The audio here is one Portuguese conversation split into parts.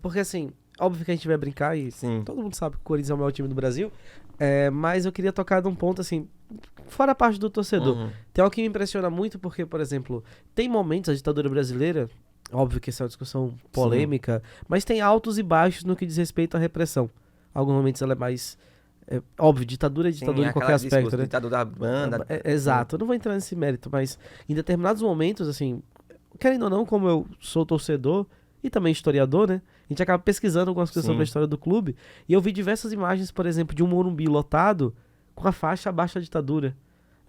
Porque assim, óbvio que a gente vai brincar e Sim. todo mundo sabe que o Corinthians é o maior time do Brasil. Mas eu queria tocar num ponto assim, fora a parte do torcedor. Uhum. Tem algo que me impressiona muito porque, por exemplo, tem momentos, a ditadura brasileira, óbvio que essa é uma discussão Sim. polêmica, mas tem altos e baixos no que diz respeito à repressão. Alguns momentos ela é mais. Óbvio, ditadura é Sim, ditadura em qualquer aquela aspecto, discurso, né? ditador da banda. Sim. Exato, eu não vou entrar nesse mérito, mas em determinados momentos, assim, querendo ou não, como eu sou torcedor e também historiador, né? A gente acaba pesquisando algumas coisas sobre a Sim. história do clube e eu vi diversas imagens, por exemplo, de um Morumbi lotado com a faixa abaixo da ditadura.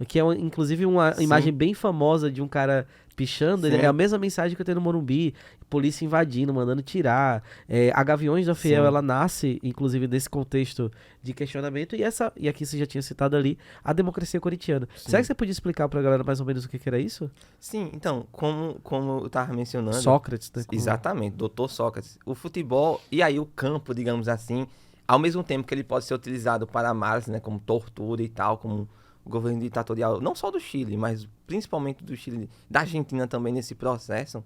Que é, inclusive, uma imagem Sim. bem famosa de um cara pichando. É a Sim. mesma mensagem que eu tenho no Morumbi. Polícia invadindo, mandando tirar. A Gaviões da Fiel, Sim. ela nasce, inclusive, nesse contexto de questionamento. E aqui você já tinha citado ali, a democracia corintiana. Será que Sim. você podia explicar pra galera mais ou menos o que era isso? Sim, então, como eu tava mencionando, Sócrates, né? exatamente, doutor Sócrates, o futebol e aí o campo, digamos assim, ao mesmo tempo que ele pode ser utilizado para males, né, como tortura e tal, como o governo ditatorial, não só do Chile, mas principalmente do Chile, da Argentina também nesse processo,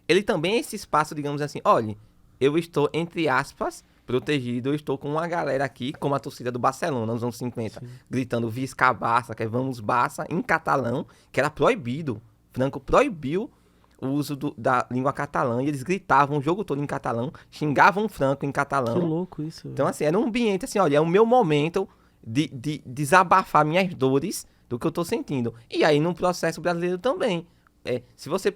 ele também é esse espaço, digamos assim, olha, eu estou, entre aspas, protegido, eu estou com uma galera aqui, como a torcida do Barcelona nos anos 50, Sim. gritando Visca Barça, que é Vamos Barça, em catalão, que era proibido. Franco proibiu o uso da língua catalã e eles gritavam o jogo todo em catalão, xingavam o Franco em Que catalão. louco isso, Então, velho. assim, era um ambiente assim, olha, é o meu momento de desabafar minhas dores do que eu tô sentindo. E aí, no processo brasileiro também. Se vocês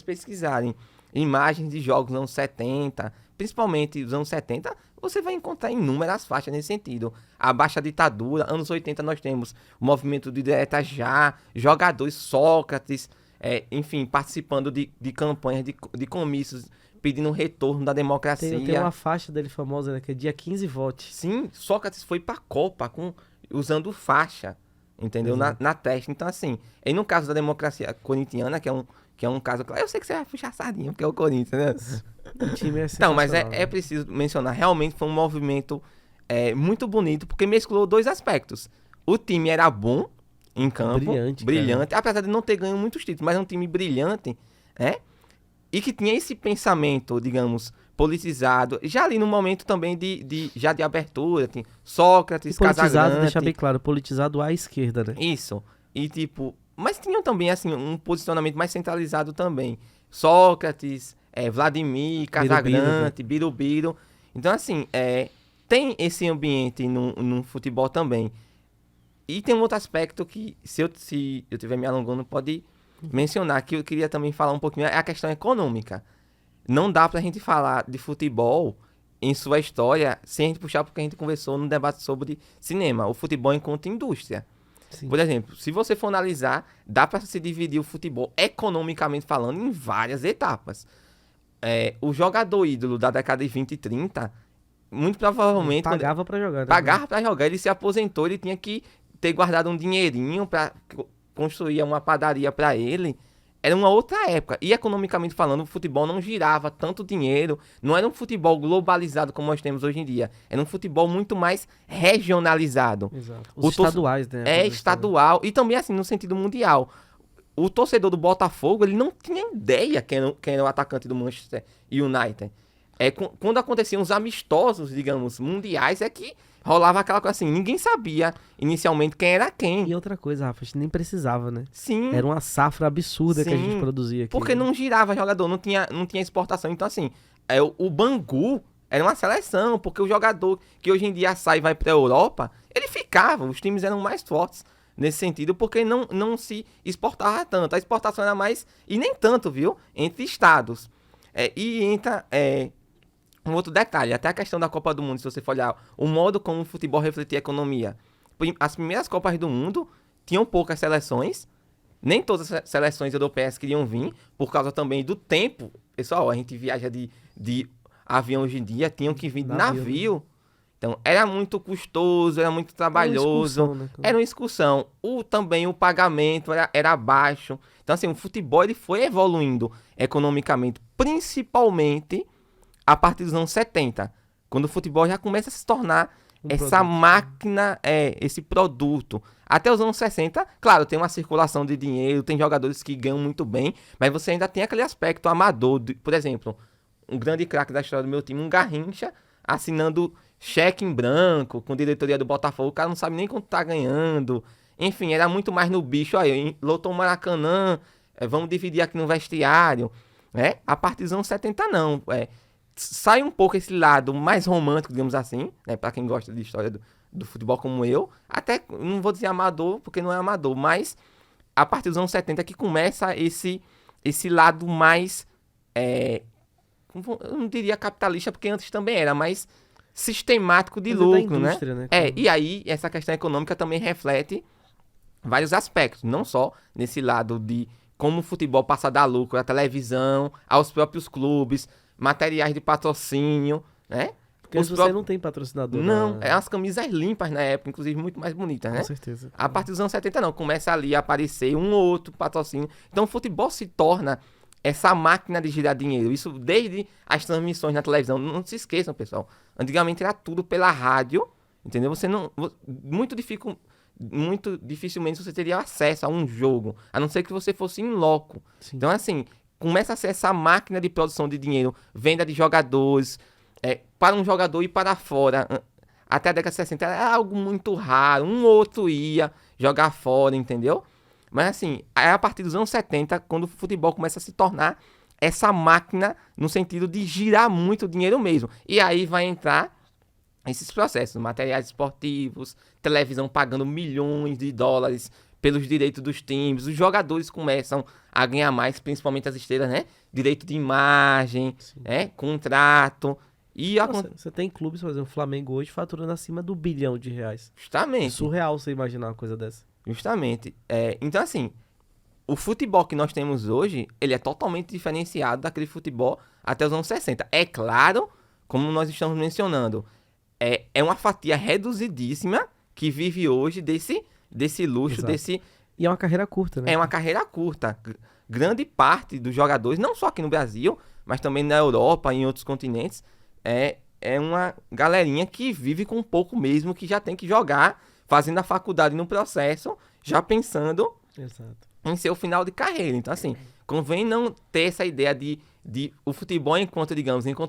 pesquisarem imagens de jogos dos anos 70, principalmente dos anos 70, você vai encontrar inúmeras faixas nesse sentido. A baixa ditadura, anos 80 nós temos o movimento de direta já, jogadores Sócrates, enfim, participando de campanhas, de comícios, pedindo o retorno da Tem democracia. uma faixa dele famosa, né? Que é dia 15 vote. Sim, Sócrates foi pra Copa usando faixa, entendeu? Na, Exato. na testa. Então, assim, e no caso da democracia corintiana, que é um caso claro, eu sei que você vai puxar a sardinha, porque é o Corinthians, né? O time é Então, mas sensacional, é né? preciso mencionar, realmente foi um movimento muito bonito, porque mesclou dois aspectos. O time era bom em campo, Brilhante, cara. brilhante, apesar de não ter ganho muitos títulos, mas é um time brilhante, né? E que tinha esse pensamento, digamos, politizado, já ali no momento também já de abertura, tem E Sócrates, politizado, deixar bem Casagrande, claro, politizado à esquerda, né? isso. E tipo, mas tinham também assim um posicionamento mais centralizado também. Sócrates, Vladimir, Birubiru, né? Casagrande, Birubiru. Então assim, tem esse ambiente no futebol também. E tem um outro aspecto que, se eu estiver me alongando, pode mencionar, que eu queria também falar um pouquinho, é a questão econômica. Não dá pra gente falar de futebol em sua história sem a gente puxar porque a gente conversou no debate sobre cinema, o futebol enquanto indústria. Sim. Por exemplo, se você for analisar, dá pra se dividir o futebol economicamente falando em várias etapas. O jogador ídolo da década de 20 e 30, muito Ele provavelmente, quando pagava pra jogar, né? pagava pra jogar, ele se aposentou, ele tinha que ter guardado um dinheirinho pra construir uma padaria pra ele. Era uma outra época. E economicamente falando, o futebol não girava tanto dinheiro. Não era um futebol globalizado como nós temos hoje em dia. Era um futebol muito mais regionalizado. Exato. Os O torce- estaduais, né? É estadual e também assim no sentido mundial. O torcedor do Botafogo, ele não tinha ideia quem era o atacante do Manchester United. Quando aconteciam os amistosos, digamos, mundiais, é que rolava aquela coisa assim, ninguém sabia inicialmente quem era quem. E outra coisa, Rafa, a gente nem precisava, né? Sim, Era uma safra absurda que a gente sim. produzia aqui. Porque não girava jogador, não tinha exportação. Então, assim, o Bangu era uma seleção, porque o jogador que hoje em dia sai e vai pra Europa, ele ficava, os times eram mais fortes nesse sentido, porque não se exportava tanto. A exportação era mais, e nem tanto, viu? Entre estados. E entra um outro detalhe, até a questão da Copa do Mundo, se você for olhar o modo como o futebol refletia a economia. As primeiras Copas do Mundo tinham poucas seleções, nem todas as seleções europeias queriam vir, por causa também do tempo. Pessoal, a gente viaja de avião hoje em dia, tinham que vir de Navio, né? navio. Então, era muito custoso, era muito Era uma trabalhoso, excursão, né? era uma excursão. Também o pagamento era baixo. Então, assim, o futebol ele foi evoluindo economicamente, principalmente a partir dos anos 70, quando o futebol já começa a se tornar Um essa produto. máquina, esse produto. Até os anos 60, claro, tem uma circulação de dinheiro, tem jogadores que ganham muito bem, mas você ainda tem aquele aspecto amador, por exemplo, um grande craque da história do meu time, um Garrincha, assinando cheque em branco com a diretoria do Botafogo. O cara não sabe nem quanto tá ganhando. Enfim, era muito mais no bicho. Aí, lotou o Maracanã, vamos dividir aqui no vestiário. Né? A partir dos anos 70, não. Sai um pouco esse lado mais romântico, digamos assim, né? Pra quem gosta de história do futebol como eu. Até, não vou dizer amador, porque não é amador, mas a partir dos anos 70 que começa esse lado mais, eu não diria capitalista, porque antes também era, mas sistemático de Mas é da lucro, né? indústria, né? E aí essa questão econômica também reflete vários aspectos, não só nesse lado de como o futebol passa a dar lucro à televisão, aos próprios clubes, materiais de patrocínio, né? Porque se você não tem patrocinador. Não, as camisas limpas na época, inclusive muito mais bonitas, né? Com certeza. A partir dos anos 70 não, começa ali a aparecer um ou outro patrocínio. Então o futebol se torna essa máquina de girar dinheiro. Isso desde as transmissões na televisão. Não se esqueçam, pessoal. Antigamente era tudo pela rádio, entendeu? Você não... Muito dificilmente você teria acesso a um jogo, a não ser que você fosse in loco. Sim. Então, assim, começa a ser essa máquina de produção de dinheiro, venda de jogadores, para um jogador ir para fora. Até a década de 60 era algo muito raro, um outro ia jogar fora, entendeu? Mas, assim, é a partir dos anos 70, quando o futebol começa a se tornar essa máquina no sentido de girar muito dinheiro mesmo. E aí vai entrar esses processos, materiais esportivos, televisão pagando milhões de dólares pelos direitos dos times, os jogadores começam a ganhar mais, principalmente as estrelas, né? Direito de imagem, contrato. E Você tem clubes, por exemplo, o Flamengo hoje faturando acima do R$ 1 bilhão. É Justamente. surreal você imaginar uma coisa dessa. Justamente. Então, assim, o futebol que nós temos hoje, ele é totalmente diferenciado daquele futebol até os anos 60. É claro, como nós estamos mencionando, é uma fatia reduzidíssima que vive hoje desse luxo, Exato. E é uma carreira curta, né? É uma carreira curta. Grande parte dos jogadores, não só aqui no Brasil, mas também na Europa e em outros continentes, é uma galerinha que vive com pouco mesmo, que já tem que jogar, fazendo a faculdade no processo, já pensando Exato. em seu final de carreira. Então, assim, convém não ter essa ideia de o futebol enquanto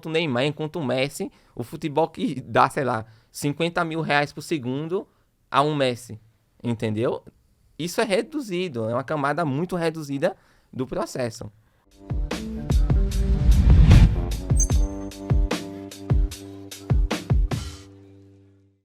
o Neymar, enquanto o Messi, o futebol que dá, sei lá, 50 mil reais por segundo a um Messi, entendeu? Isso é reduzido, é uma camada muito reduzida do processo.